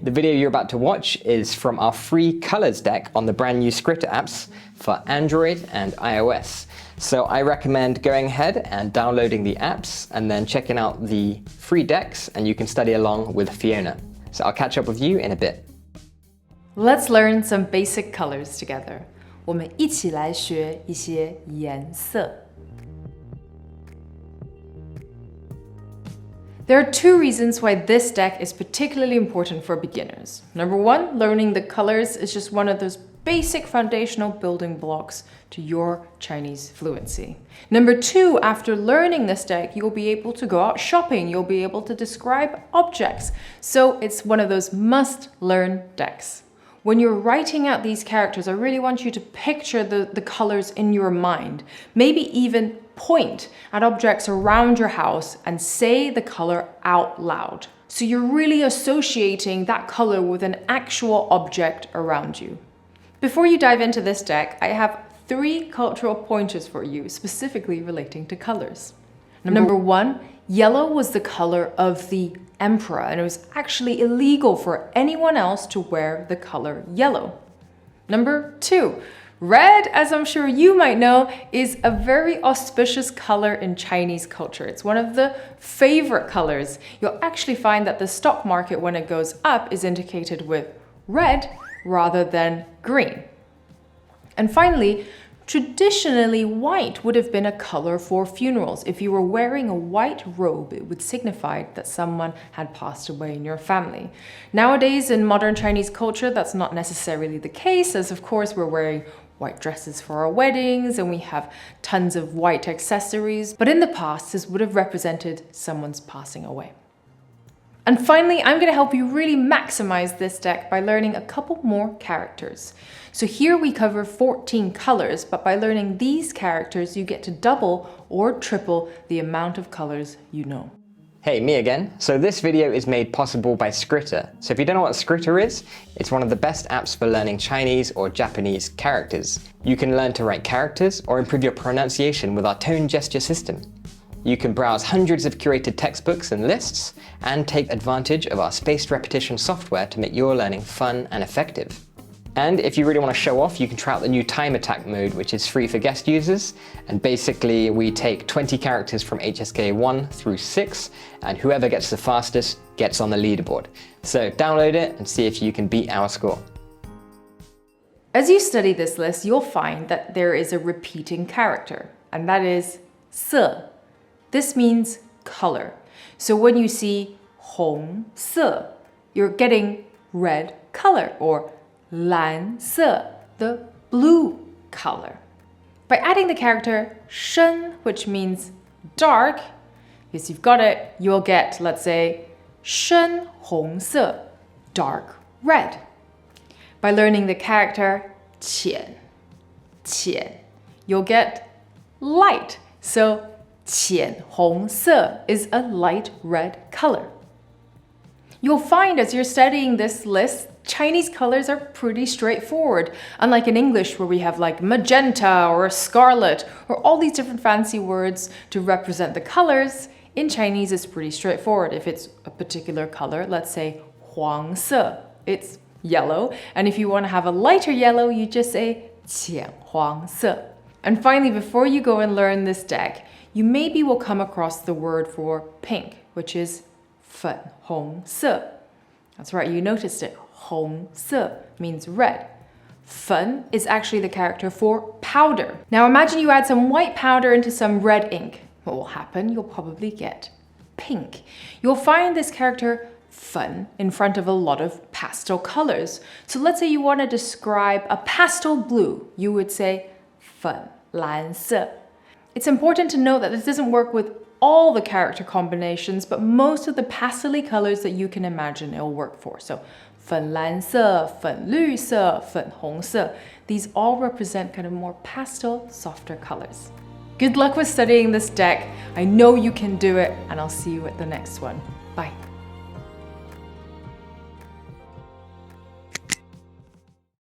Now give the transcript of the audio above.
the video you're about to watch is from our free colors deck on the brand new Skritter apps for Android and iOS. So I recommend going ahead and downloading the apps and then checking out the free decks, and you can study along with Fiona. So I'll catch up with you in a bit. Let's learn some basic colors together. 我们一起来学一些颜色。There are two reasons why this deck is particularly important for beginners. Number one, learning the colors is just one of those basic foundational building blocks to your Chinese fluency. Number two, after learning this deck, you'll be able to go out shopping, you'll be able to describe objects. So it's one of those must-learn decks. When you're writing out these characters, I really want you to picture the colors in your mind. Maybe even point at objects around your house and say the color out loud. So you're really associating that color with an actual object around you. Before you dive into this deck, I have 3 cultural pointers for you, specifically relating to colors. Number 1, yellow was the color of the emperor, and it was actually illegal for anyone else to wear the color yellow. Number 2, red, as I'm sure you might know, is a very auspicious color in Chinese culture. It's one of the favorite colors. You'll actually find that the stock market, when it goes up, is indicated with red rather than green. And finally, traditionally, white would have been a color for funerals. If you were wearing a white robe, it would signify that someone had passed away in your family. Nowadays, in modern Chinese culture, that's not necessarily the case, as of course we're wearing white dresses for our weddings and we have tons of white accessories. But in the past, this would have represented someone's passing away. And finally, I'm going to help you really maximize this deck by learning a couple more characters. So here we cover 14 colors, but by learning these characters, you get to double or triple the amount of colors you know. Hey, me again. So this video is made possible by Skritter. So if you don't know what Skritter is, it's one of the best apps for learning Chinese or Japanese characters. You can learn to write characters or improve your pronunciation with our tone gesture system. You can browse hundreds of curated textbooks and lists, and take advantage of our spaced repetition software to make your learning fun and effective. And if you really want to show off, you can try out the new Time Attack mode, which is free for guest users. And basically, we take 20 characters from HSK 1 through 6, and whoever gets the fastest gets on the leaderboard. So download it and see if you can beat our score. As you study this list, you'll find that there is a repeating character, and that is 色. This means color. So when you see 红色, you're getting red color, or 蓝色, the blue color. By adding the character 深, which means dark, because you've got it, you'll get, let's say, 深红色, dark red. By learning the character 浅, you'll get light. So 浅红色 is a light red color. You'll find as you're studying this list, Chinese colors are pretty straightforward. Unlike in English where we have like magenta or scarlet or all these different fancy words to represent the colors, in Chinese it's pretty straightforward. If it's a particular color, let's say 黄色, it's yellow. And if you want to have a lighter yellow, you just say 浅黄色. And finally, before you go and learn this deck, you maybe will come across the word for pink, which is 粉红色. That's right, you noticed it. 红色 means red. 粉 is actually the character for powder. Now imagine you add some white powder into some red ink. What will happen? You'll probably get pink. You'll find this character 粉 in front of a lot of pastel colors. So let's say you want to describe a pastel blue. You would say 粉蓝色. It's important to note that this doesn't work with all the character combinations, but most of the pastel colors that you can imagine it'll work for. So 粉蓝色, 粉绿色, 粉红色. These all represent kind of more pastel, softer colors. Good luck with studying this deck. I know you can do it, and I'll see you at the next one. Bye.